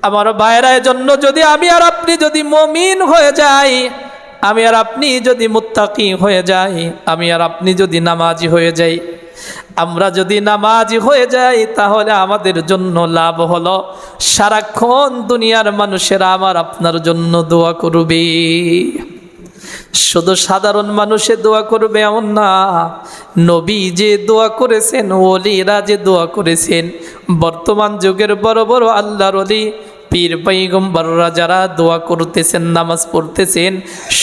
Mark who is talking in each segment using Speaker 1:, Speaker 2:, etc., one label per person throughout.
Speaker 1: আমার ভাইয়ের জন্য যদি আমি আর আপনি যদি মুমিন হয়ে যাই, আমি আর আপনি যদি মুত্তাকি হয়ে যাই, আমি আর আপনি যদি নামাজি হয়ে যাই, আমরা যদি নামাজি হয়ে যাই, তাহলে আমাদের জন্য লাভ হলো সারাক্ষণ দুনিয়ার মানুষেরা আমার আপনার জন্য দোয়া করবে। শুধু সাধারণ মানুষে দোয়া করবে এমন না, নবী যে দোয়া করেছেন, ওলিরা যে দোয়া করেছেন, বর্তমান যুগের বড় বড় আল্লাহর ওলি পীর পয়গম্বররা যারা দোয়া করতেছেন, নামাজ পড়তেছেন,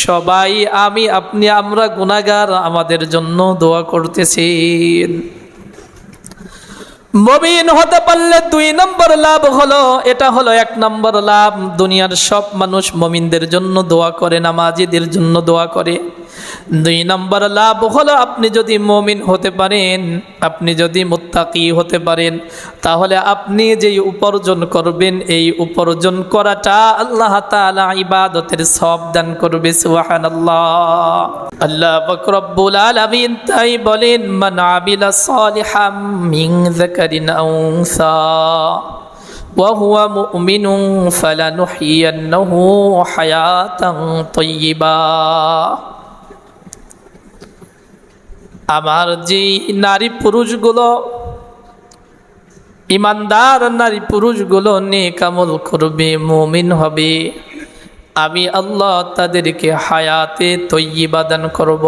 Speaker 1: সবাই আমি আপনি আমরা গুনাহগার, আমাদের জন্য দোয়া করতেছেন। মুমিন হতে পারলে 2 নম্বর লাভ হলো, এটা হলো 1 নম্বর লাভ। দুনিয়ার সব মানুষ মুমিনদের জন্য দোয়া করে, নামাজিদের জন্য দোয়া করে। 2 নম্বর লাভ হলো, আপনি যদি মুমিন হতে পারেন, আপনি যদি মুত্তাকি হতে পারেন, তাহলে আপনি যেই উপার্জন করবেন, এই উপার্জন করাটা আল্লাহ তাআলা ইবাদতের সওয়াব দান করবে। সুবহানাল্লাহ। আল্লাহ পাক রব্বুল আলামিন তাই বলেন, মান আমিলা সালিহাম মিন যাকারিন আও উনসা ওয়া হুয়া মুমিনুন ফালানুহয়িন্নাহু হায়াতান তাইয়্যিবা। আমার যে নারী পুরুষগুলো, ইমানদার নারী পুরুষগুলো নেক আমল করবে, মুমিন হবে, আমি আল্লাহ তাদেরকে হায়াতে তয়্যিবা দান করব,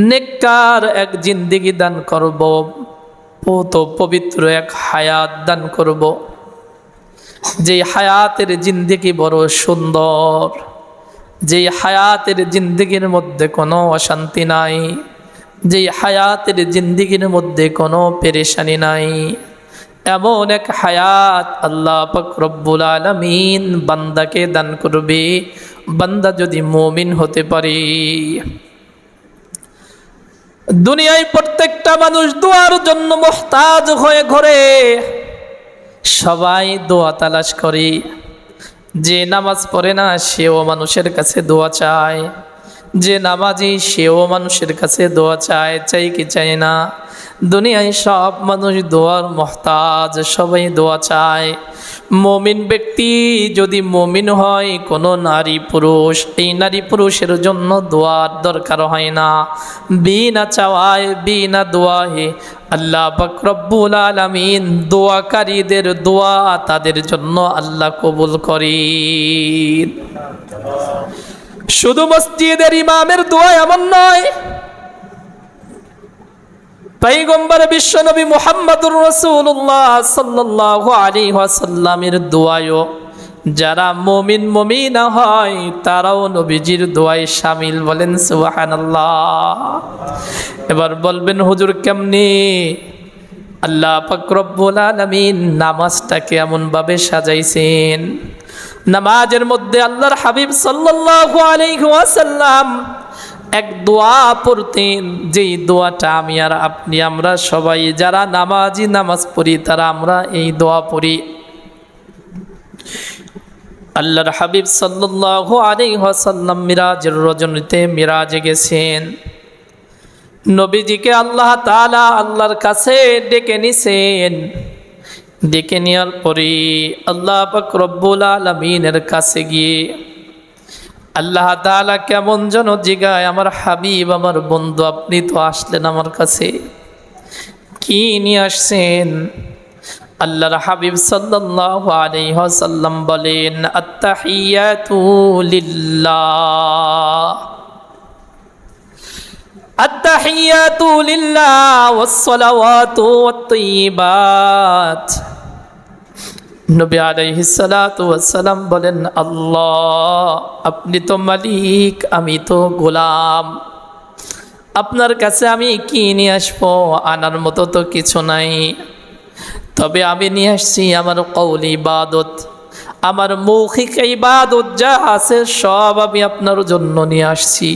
Speaker 1: নেককার এক জিন্দেগি দান করব, পবিত্র এক হায়াত দান করব, যে হায়াতের জিন্দেগি বড় সুন্দর, যে হায়াতের জিন্দেগির মধ্যে কোনো অশান্তি নাই, যে হায়াতের জিন্দেগির মধ্যে কোনো পেরেশানি নাই, এমন এক হায়াত আল্লাহ পাক রব্বুল আলামিন বান্দাকে দান করবে, বান্দা যদি মুমিন হতে পারে। দুনিয়ায় প্রত্যেকটা মানুষ দোয়ার জন্য মুহতাজ হয়ে ঘোরে, সবাই দোয়া তালাশ করে। যে নামাজ পড়ে না সেও মানুষের কাছে দোয়া চায়, যে নামাজি সেও মানুষের কাছে দোয়া চায়, চাই কি চায় না? দুনিয়ায় সব মানুষ দোয়ার মুহতাজ, সবাই দোয়া চায়। মুমিন ব্যক্তি যদি মুমিন হয়, কোনো নারী পুরুষ, এই নারী পুরুষের জন্য দোয়ার দরকার হয় না। বিনা চাওয়ায়, বিনা দোয়ায় আল্লাহ পাক রব্বুল আলামিন দোয়াকারীদের দোয়া তাদের জন্য আল্লাহ কবুল করেন। শুধু মসজিদের ইমামের দোয়া এমন নয়, পয়গম্বর বিশ্বনবী মুহাম্মদুর রাসূলুল্লাহ সাল্লাল্লাহু আলাইহি ওয়াসাল্লামের দোয়ায়ও যারা মুমিন মুমিনা হয়, তারাও নবীজির দোয়ায় শামিল। বলেন সুবহানাল্লাহ। এবার বলবেন হুজুর কেমনে? আল্লাহ পাক রব্বুল আলামিন নামাজটাকে এমন ভাবে সাজাইছেন, নামাজের মধ্যে আল্লাহর হাবিব সাল্লাল্লাহু আলাইহি ওয়াসাল্লাম এক দোয়া পড়তেন, যেই দোয়াটা আমি আর আপনি আমরা সবাই যারা নামাজি, নামাজ পড়ি, তারা আমরা এই দোয়া পড়ি। আল্লাহর হাবিব সাল্লাল্লাহু আলাইহি ওয়াসাল্লাম মিরাজের রজনীতে মিরাজে গেছেন। নবীজিকে আল্লাহ তাআলা আল্লাহর কাছে ডেকে নিছেন। ডেকে নেওয়ার পরে আল্লাহ পাক রব্বুল আলামিনের কাছে গিয়ে আল্লাহ তাআলা কেমন যেন জিগায়, আমার হাবিব, আমার বন্ধু, আপনি তো আসলেন আমার কাছে, কি নিয়ে আসছেন? আল্লাহর হাবিব সাল্লাল্লাহু আলাইহি ওয়াসাল্লাম বলেন, আত্তাহিয়াতু লিল্লাহ, আত্তাহিয়াতু লিল্লাহ ওয়াস সালাওয়াতু ওয়াত তাইয়্যিবাত। নবী আলাইহিস সালাতু ওয়াস সালাম বলেন, আল্লাহ আপনি তো মালিক, আমি তো গোলাম, আপনার কাছে আমি কি নিয়ে আসবো? আনার মতো তো কিছু নাই, তবে আমি নিয়ে আসছি আমার কওলি ইবাদত, আমার মৌখিক ইবাদত যা আছে সব আমি আপনার জন্য নিয়ে আসছি।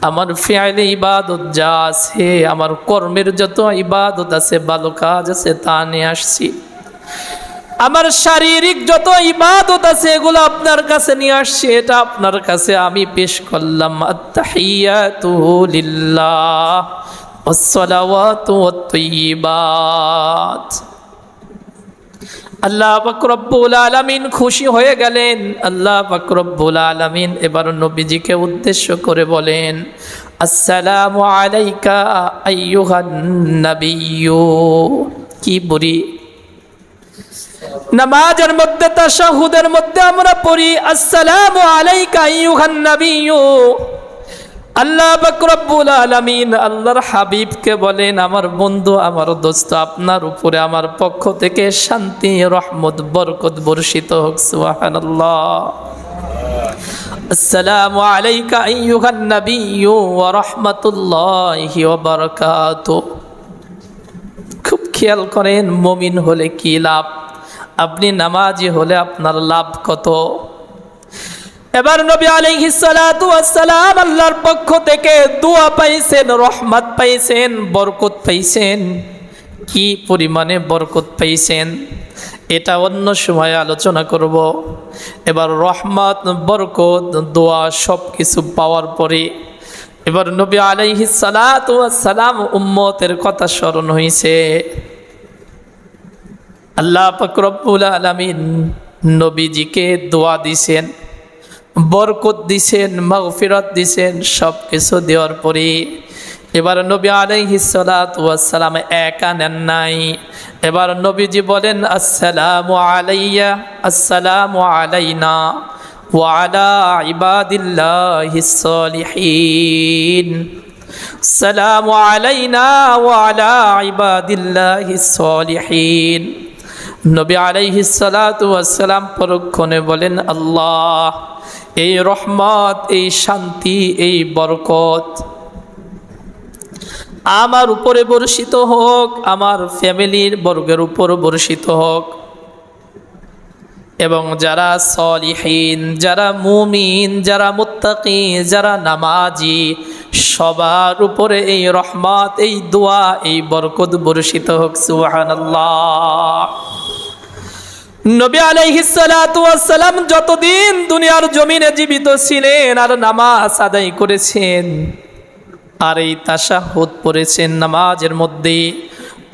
Speaker 1: আমার ফিআলি ইবাদত যা আছে, আমার কর্মের যত ইবাদত আছে, ভালো কাজ আছে, তা নিয়ে আসছি। আমার শারীরিক যত ইবাদত আছে এগুলো আপনার কাছে নিয়ে আসছি, এটা আপনার কাছে আমি পেশ করলাম। আত্তাহিয়াতু লিল্লাহ ওয়াস সালাওয়াতু ওয়াত তাইয়্যিবাত। আল্লাহ পাক রব্বুল আলামিন খুশি হয়ে গেলেন। আল্লাহ পাক রব্বুল আলামিন এবার নবীজিকে উদ্দেশ্য করে বলেন, আসসালামু আলাইকা আইয়ুহান নাবিয়্যু। কি বুড়ি নামাজের মধ্যে তাশাহুদের মধ্যে আমরা পড়ি আসসালামু আলাইকা আইয়ুহান নাবিয়্যু। আল্লাহ পাক রব্বুল আলামিন আল্লাহর হাবিবকে বলেন, আমার বন্ধু, আমার দোস্ত, আপনার উপরে আমার পক্ষ থেকে শান্তি, রহমত, বরকত বর্ষিত হোক। সুবহানাল্লাহ। আসসালামু আলাইকা আইয়ুহান নাবিয়্যু ওয়া রাহমাতুল্লাহি ওয়া বারাকাতুহু। খুব খেয়াল করেন, মুমিন হলে কি লাভ, আপনি নামাজি হলে আপনার লাভ কত। এবার নবী আলাইহিস সালাতু ওয়াস সালাম আল্লাহর পক্ষ থেকে দোয়া পাইছেন, রহমত পাইছেন, বরকত পাইছেন। কি পরিমাণে বরকত পাইছেন এটা অন্য সময় আলোচনা করব। এবার রহমত, বরকত, দোয়া সব কিছু পাওয়ার পরে এবার নবী আলাইহিস সালাতু ওয়াস সালাম উম্মতের কথা স্মরণ হয়েছে। আল্লাহ পাক রব্বুল আলামিন নবীজিকে দোয়া দিছেন, বরকত দিছেন, মাগফিরাত দিছেন, সব কিছু দেওয়ার পরে এবার নবী আলাইহিস সালাতু ওয়াস সালাম একা নেন নাই। এবার নবীজি বলেন, আসসালামু আলাইয়া, আসসালামু আলাইনা ওয়া আলা ইবাদিল্লাহিস সালিহিন। আসসালামু আলাইনা ওয়া আলা ইবাদিল্লাহিস সালিহিন। নবী আলাইহিস সালাতু ওয়াস সালাম পরক্ষণে বলেন, আল্লাহ এই রহমত, এই শান্তি, এই বরকত আমার উপরে বর্ষিত হোক, আমার ফ্যামিলির বর্গের উপর বর্ষিত হোক, এবং যারা সলিহিন, যারা মুমিন, যারা মুত্তাকি, যারা নামাজি, সবার উপরে এই রহমত, এই দোয়া, এই বরকত বর্ষিত হোক। সুবহানাল্লাহ। নবী আলাইহিস সালাতু ওয়াস সালাম যতদিন দুনিয়ার জমিনে জীবিত ছিলেন আর নামাজ আদায় করেছেন আর এই তাশাহুদ পড়েছেন নামাজের মধ্যে,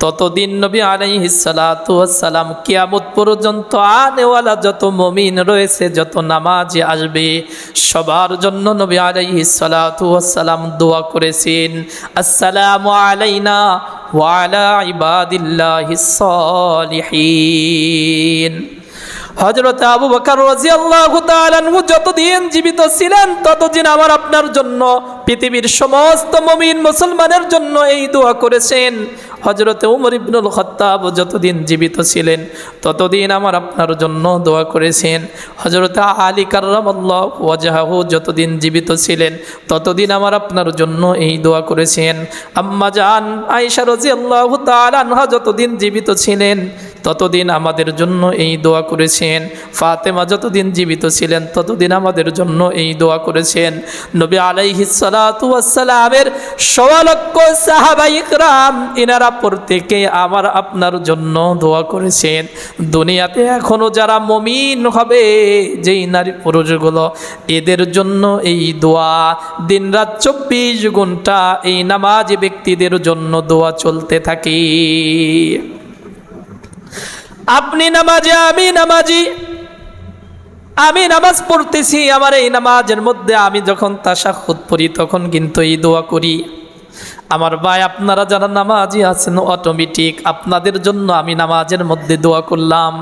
Speaker 1: ততদিন নবী আলাইহিস সালাতু ওয়াস সালাম কিয়ামত পর্যন্ত আনেওয়ালা যত মুমিন রয়েছে, যত নামাজি আসবে, সবার জন্য নবী আলাইহিস সালাতু ওয়াস সালাম দোয়া করেছেন, আসসালামু আলাইনা ওয়া আলা ইবাদিল্লাহিস সালিহিন। হযরত আবু বকর রাদিয়াল্লাহু তাআলা আনহু যতদিন জীবিত ছিলেন ততদিন আমার আপনার জন্য, পৃথিবীর সমস্ত মুমিন মুসলমানের জন্য এই দোয়া করেছেন। হযরত উমর ইবনুল খাত্তাব যতদিন জীবিত ছিলেন ততদিন আমার আপনার জন্য দোয়া করেছেন। হযরত আলী কাররামাল্লাহু ওয়াজহাহু যতদিন জীবিত ছিলেন ততদিন আমার আপনার জন্য এই দোয়া করেছেন। আম্মা জান আয়েশা রাদিয়াল্লাহু তাআলা আনহা যতদিন জীবিত ছিলেন ততদিন আমাদের জন্য এই দোয়া করেছেন। ফাতেমা যতদিন জীবিত ছিলেন ততদিন আমাদের জন্য এই দোয়া করেছেন। নবী আলাইহিস সালাতু ওয়াস সালামের ১৬ লক্ষ সাহাবায়ে কেরাম ইনারা প্রত্যেকে আমার আপনার জন্য দোয়া করেছেন। দুনিয়াতে এখনো যারা মুমিন হবে, যেই নারী পুরুষগুলো, এদের জন্য এই দোয়া দিনরাত ২৪ ঘন্টা এই নামাজি ব্যক্তিদের জন্য দোয়া চলতে থাকে। আপনি নামাজে, আমি নামাজি, আমি নামাজ পড়তেছি, আমার এই নামাজের মধ্যে আমি যখন তাশাহুদ পড়ি তখন কিন্তু এই দোয়া করি। আমার ভাই, আপনারা যারা নামাজি আছেন, অটোমেটিক আপনাদের জন্য আমি নামাজের মধ্যে দোয়া করলাম।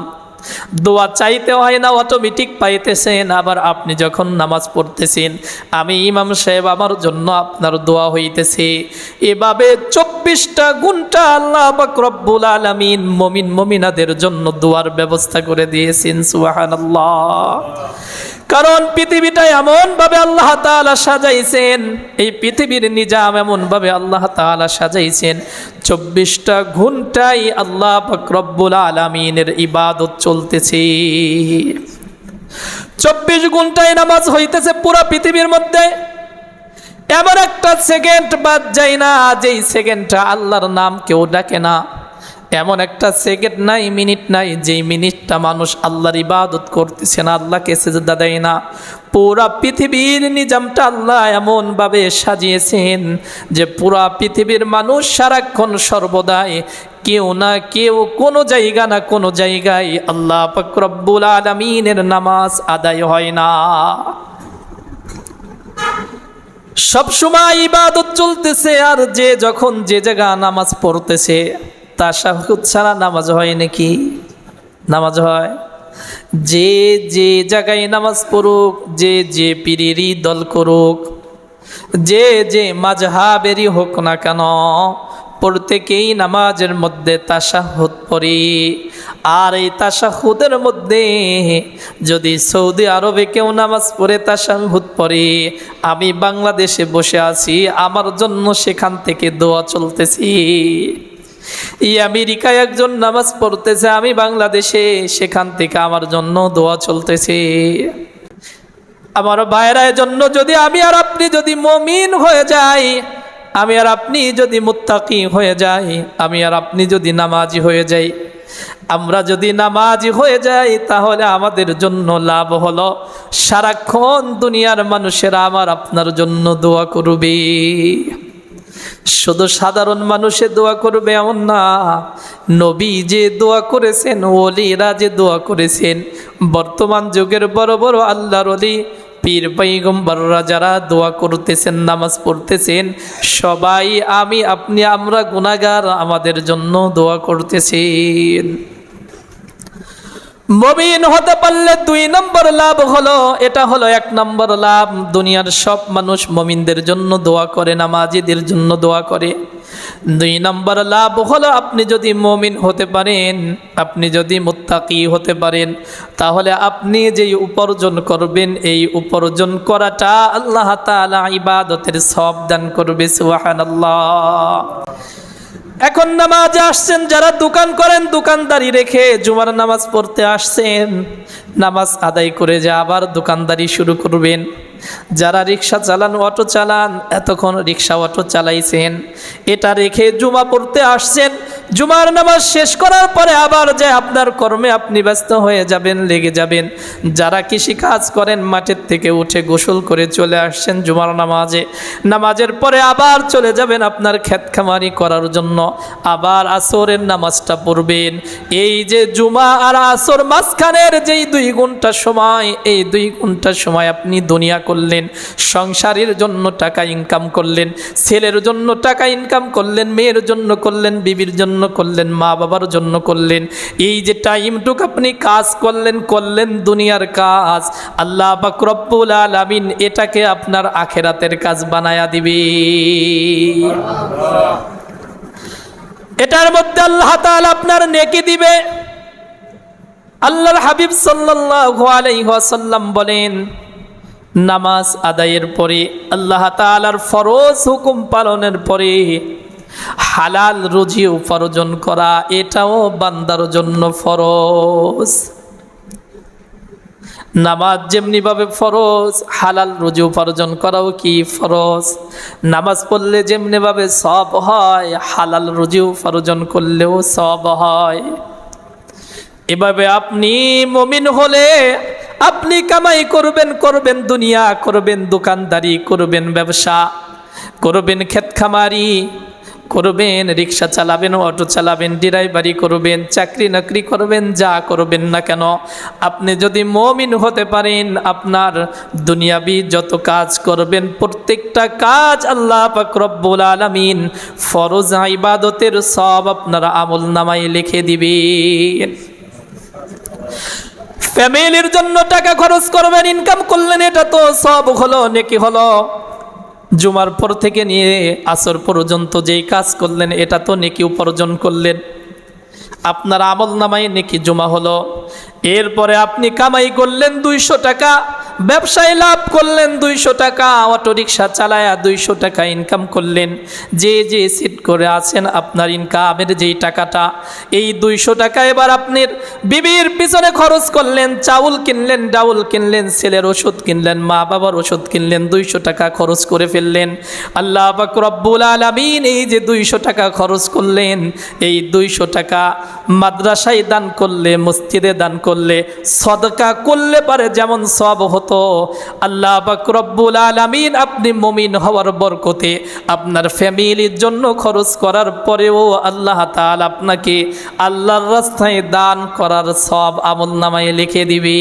Speaker 1: দোয়া চাইতে হয় না, অটোমেটিক পাইতেছেন। আবার আপনি যখন নামাজ পড়তেছেন, আমি ইমাম সাহেব, আমার জন্য আপনার দোয়া হইতেছে। এভাবে ২৪টা ঘন্টা আল্লাহ পাক রব্বুল আলামিন মুমিন মুমিনাদের জন্য দোয়ার ব্যবস্থা করে দিয়েছেন। সুবহানাল্লাহ। কারণ পৃথিবীটা এমনভাবে আল্লাহ তাআলা সাজাইছেন, এই পৃথিবীর নিজাম এমনভাবে আল্লাহ তাআলা সাজাইছেন, ২৪টা ঘন্টাই আল্লাহ পাক রব্বুল আলামিনের ইবাদত চলতেছে। ২৪ ঘন্টায় নামাজ হইতেছে পুরো পৃথিবীর মধ্যে। এমন একটা সেকেন্ড বাদ যায় না যেই সেকেন্ডটা আল্লাহর নাম কেউ ডাকে না। এমন একটা সেকেন্ড নাই, মিনিট নাই, যেই মিনিটটা মানুষ আল্লাহর ইবাদত করতেছে না, আল্লাহকে সিজদা দেয় না। পুরা পৃথিবীর নিজামটা আল্লাহ এমনভাবে সাজিয়েছেন যে পুরা পৃথিবীর মানুষ সারাক্ষণ সর্বদাই কেউ না কেউ কোনো জায়গা না কোনো জায়গায় আল্লাহ পাক রব্বুল আলামিনের নামাজ আদায় হয় না। সব সময় ইবাদত চলতেছে, আর যে যখন যে জায়গা নামাজ পড়তেছে তাশাহুদ ছাড়া নামাজ হয় নাকি? নামাজ হয়। যে যে জায়গায় নামাজ পড়ুক, যে যে পীরেরই দল করুক, যে যে মাযহাবেরই হোক না কেন, প্রত্যেকেই নামাজের মধ্যে তাশাহুদ পড়ে। আর এই তাশাহুদের মধ্যে যদি সৌদি আরবে কেউ নামাজ পড়ে তাশাহুদ পড়ে, আমি বাংলাদেশে বসে আছি, আমার জন্য সেখান থেকে দোয়া চলতেছি। এই আমেরিকায় একজন নামাজ পড়তেছে, আমি বাংলাদেশে, সেখান থেকে আমার জন্য দোয়া চলতেছে। আমার ভাইয়ের জন্য যদি আমি আর আপনি যদি মুমিন হয়ে যাই, আমি আর আপনি যদি মুত্তাকি হয়ে যাই, আমি আর আপনি যদি নামাজি হয়ে যাই, আমরা যদি নামাজি হয়ে যাই, তাহলে আমাদের জন্য লাভ হলো সারাক্ষণ দুনিয়ার মানুষেরা আমার আপনার জন্য দোয়া করবে। শুধু সাধারণ মানুষে দোয়া করবে এমন না, নবী যে দোয়া করেছেন, ওলিরা যে দোয়া করেছেন, বর্তমান যুগের বড় বড় আল্লাহর ওলি পীর পয়গম্বররা যারা দোয়া করতেছেন, নামাজ পড়তেছেন, সবাই আমি আপনি আমরা গুনাহগার, আমাদের জন্য দোয়া করতেছেন। মুমিন হতে পারলে 2 নম্বর লাভ হলো, এটা হলো 1 নম্বর লাভ, দুনিয়ার সব মানুষ মুমিনদের জন্য দোয়া করে, নামাজিদের জন্য দোয়া করে। 2 নম্বর লাভ হলো, আপনি যদি মুমিন হতে পারেন, আপনি যদি মুত্তাকি হতে পারেন, তাহলে আপনি যেই উপার্জন করবেন, এই উপার্জন করাটা আল্লাহ তাআলা ইবাদতের সওয়াব দান করবে। সুবহানাল্লাহ। এখন নামাজে আসছেন যারা, দোকান করেন, দোকানদারি রেখে জুমার নামাজ পড়তে আসছেন, নামাজ আদায় করে যে আবার দোকানদারি শুরু করবেন। যারা রিক্সা চালান, অটো চালান, এতক্ষণ রিক্সা অটো চালাইছেন, এটা রেখে জুমা পড়তে আসছেন, জুমার নামাজ শেষ করার পরে আবার যে আপনার কর্মে আপনি ব্যস্ত হয়ে যাবেন, লেগে যাবেন। যারা কৃষি কাজ করেন, মাঠের থেকে উঠে গোসল করে চলে আসছেন জুমার নামাজে, নামাজের পরে আবার চলে যাবেন আপনার ক্ষেত খামারি করার জন্য, আবার আসরের নামাজটা পড়বেন। এই যে জুমা আর আসর মাঝখানের যেই 2 ঘন্টা সময়, এই 2 ঘন্টা সময় আপনি দুনিয়া করলেন, সংসারের জন্য টাকা ইনকাম করলেন, ছেলের জন্য টাকা ইনকাম করলেন, মেয়ের জন্য করলেন, বিবির জন্য করলেন, মা বাবার জন্য করলেন। এই যে টাইমটুক আপনি কাজ করলেন দুনিয়ার কাজ, আল্লাহ পাক রব্বুল আলামিন এটাকে আপনার আখিরাতের কাজ বানায়া দিবে। এটার মধ্যে আল্লাহ তাআলা আপনার নেকি দিবে। আল্লাহর হাবিব সাল্লাল্লাহু আলাইহি ওয়াসাল্লাম বলেন, নামাজ আদায়ের পরে, আল্লাহ তাআলার ফরজ হুকুম পালনের পরে হালাল রুজি উপার্জন করা, এটাও বান্দার জন্য ফরজ। নামাজ যেমনি ভাবে ফরজ, হালাল রুজি উপার্জন করাও কি ফরজ। নামাজ পড়লে যেমনি ভাবে সওয়াব হয়, হালাল রুজি উপার্জন করলেও সওয়াব হয়। এভাবে আপনি মুমিন হলে আপনি কামাই করবেন দুনিয়া, করবেন দোকানদারি, করবেন ব্যবসা, করবেন ক্ষেত খামারি, করবেন রিক্সা চালাবেন, অটো চালাবেন, ড্রাইভারি করবেন, চাকরি নকরি করবেন, যা করবেন না কেন, আপনি যদি মুমিন হতে পারেন, আপনার দুনিয়াবি যত কাজ করবেন, প্রত্যেকটা কাজ আল্লাহ পাক রব্বুল আলামিন ফরজ ইবাদতের সব আপনার আমল নামায় লিখে দিবেন। ফ্যামিলির জন্য টাকা খরচ করবেন, ইনকাম করলেন, এটা তো সব হলো, নেকি হলো। জুমার পর থেকে নিয়ে আসর পর্যন্ত যেই কাজ করলেন, এটা তো নেকি উপার্জন করলেন, আপনার আমল নামায় নেকি জমা হলো। এরপরে আপনি কামাই করলেন 200 টাকা, ব্যবসায় লাভ করলেন 200 টাকা, অটো রিক্সা চালায়া 200 টাকা ইনকাম করলেন। যে যে সেট করে আছেন আপনার ইনকামের যেই টাকাটা, এই 200 টাকা এবার আপনার বিবির পিছনে খরচ করলেন, চাউল কিনলেন, ডাউল কিনলেন, ছেলের ওষুধ কিনলেন, মা বাবার ওষুধ কিনলেন, 200 টাকা খরচ করে ফেললেন। আল্লাহ পাক রব্বুল আলামিন এই যে 200 টাকা খরচ করলেন, এই 200 টাকা মাদ্রাসায় দান করলে, মসজিদে দান করলে, সদকা করলে পারে যেমন সওয়াব হতো, হতো, আল্লাহ পাক রব্বুল আলামিন আপনি মুমিন হওয়ার বরকতে আপনার ফ্যামিলির জন্য খরচ করার পরেও আল্লাহ তাআলা আপনাকে আল্লাহর রাস্তায় দান করার সওয়াব আমলনামায় লিখে দিবে।